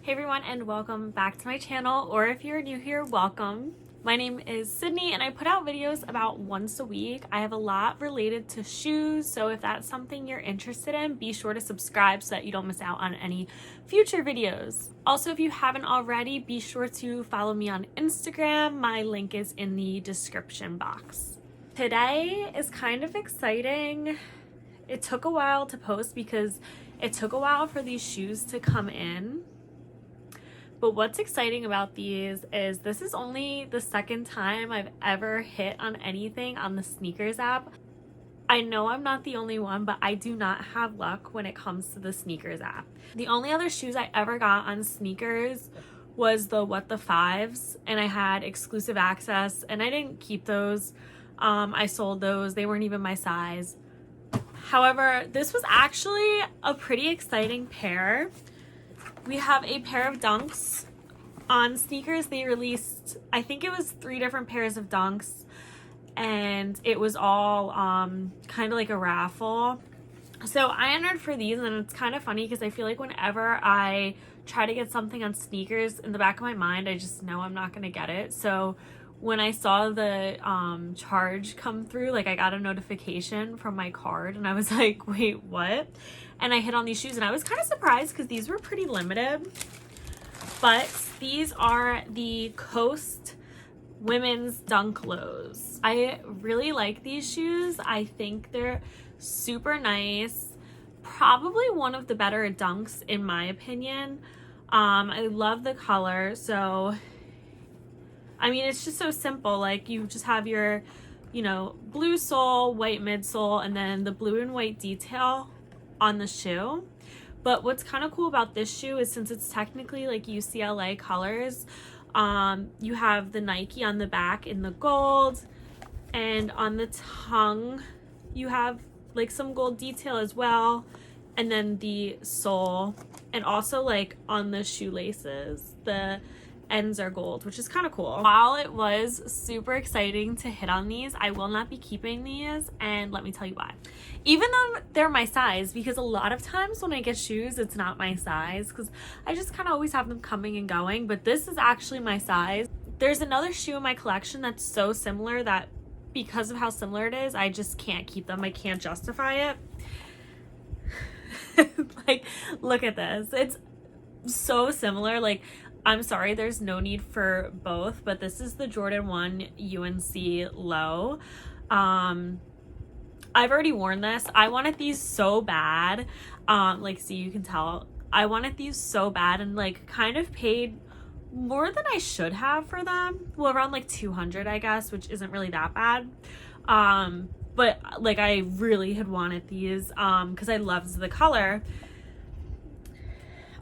Hey everyone, and welcome back to my channel, or if you're new here, welcome. My name is Sydney and I put out videos about once a week. I have a lot related to shoes, so if that's something you're interested in, be sure to subscribe so that you don't miss out on any future videos. Also, if you haven't already, be sure to follow me on Instagram. My link is in the description box. Today is kind of exciting. It took a while to post because it took a while for these shoes to come in. But what's exciting about these is this is only the second time I've ever hit on anything on the sneakers app. I know I'm not the only one, but I do not have luck when it comes to the sneakers app. The only other shoes I ever got on sneakers was the What the Fives, and I had exclusive access, and I didn't keep those. I sold those. They weren't even my size. However, this was actually a pretty exciting pair. We have a pair of Dunks on sneakers. They released, I think it was 3 different pairs of Dunks, and it was all kind of like a raffle. So I entered for these, and it's kind of funny because I feel like whenever I try to get something on sneakers, in the back of my mind, I just know I'm not going to get it. So when I saw the charge come through, like I got a notification from my card and I was like, wait, what? And I hit on these shoes and I was kind of surprised because these were pretty limited. But these are the Coast women's Dunk Lows. I really like these shoes. I think they're super nice. Probably one of the better Dunks in my opinion. I love the color. So I mean, it's just so simple. Like you just have your, blue sole, white midsole, and then the blue and white detail on the shoe. But what's kind of cool about this shoe is since it's technically like UCLA colors, you have the Nike on the back in the gold, and on the tongue you have like some gold detail as well, and then the sole, and also like on the shoelaces the ends are gold, which is kind of cool. While it was super exciting to hit on these, I will not be keeping these, and let me tell you why. Even though they're my size, because a lot of times when I get shoes, it's not my size because I just kind of always have them coming and going, but this is actually my size. There's another shoe in my collection that's so similar that because of how similar it is, I just can't keep them. I can't justify it. Like, look at this. It's so similar. Like, I'm sorry, there's no need for both, but this is the Jordan 1 UNC low. I've already worn this. I wanted these so bad. See, you can tell. I wanted these so bad and like kind of paid more than I should have for them. Well, around like $200, I guess, which isn't really that bad. But like I really had wanted these because I loved the color.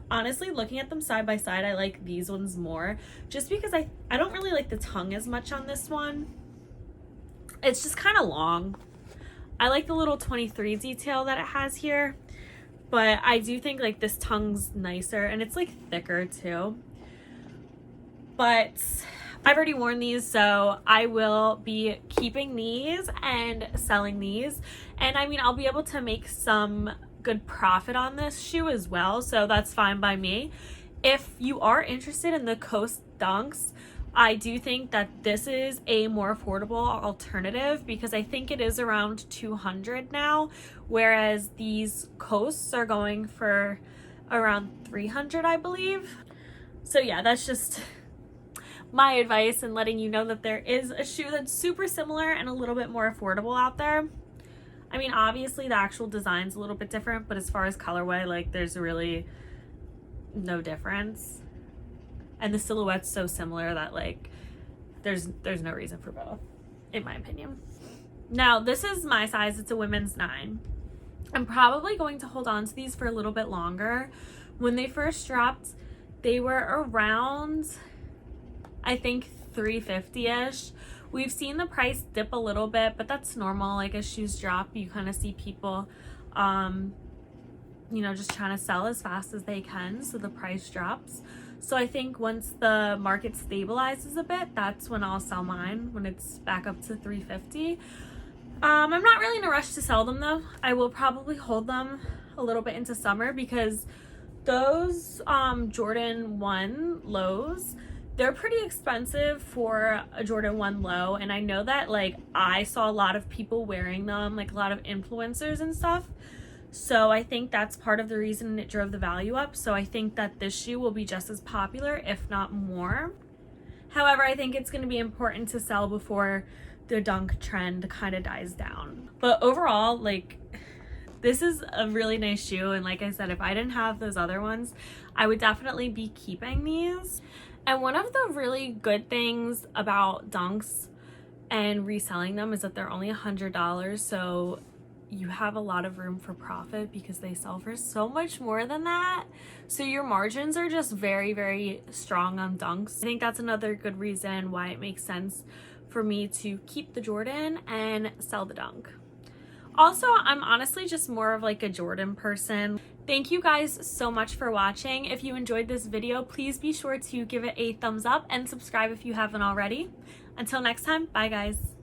Honestly, looking at them side by side, I like these ones more just because I don't really like the tongue as much on this one. It's just kind of long. I like the little 23 detail that it has here, but I do think like this tongue's nicer and it's like thicker too. But I've already worn these, so I will be keeping these and selling these. And I mean, I'll be able to make some good profit on this shoe as well, so that's fine by me. If you are interested in the Coast Dunks, I do think that this is a more affordable alternative because I think it is around $200 now, whereas these Coasts are going for around $300, I believe. So yeah, that's just my advice and letting you know that there is a shoe that's super similar and a little bit more affordable out there. I mean, obviously the actual design's a little bit different, but as far as colorway, like there's really no difference. And the silhouette's so similar that like there's no reason for both, in my opinion. Now, this is my size. It's a women's 9. I'm probably going to hold on to these for a little bit longer. When they first dropped, they were around, I think, $350-ish. We've seen the price dip a little bit, but that's normal. Like as shoes drop, you kind of see people, just trying to sell as fast as they can, so the price drops. So I think once the market stabilizes a bit, that's when I'll sell mine, when it's back up to $350. I'm not really in a rush to sell them though. I will probably hold them a little bit into summer because Those Jordan 1 lows, they're pretty expensive for a Jordan 1 low, and I know that like I saw a lot of people wearing them, like a lot of influencers and stuff. So I think that's part of the reason it drove the value up. So I think that this shoe will be just as popular, if not more. However, I think it's going to be important to sell before the dunk trend kind of dies down. But overall, like, this is a really nice shoe, and like I said, if I didn't have those other ones, I would definitely be keeping these. And one of the really good things about dunks and reselling them is that they're only $100, so you have a lot of room for profit because they sell for so much more than that. So your margins are just very, very strong on dunks. I think that's another good reason why it makes sense for me to keep the Jordan and sell the dunk. Also, I'm honestly just more of like a Jordan person. Thank you guys so much for watching. If you enjoyed this video, please be sure to give it a thumbs up and subscribe if you haven't already. Until next time, bye guys.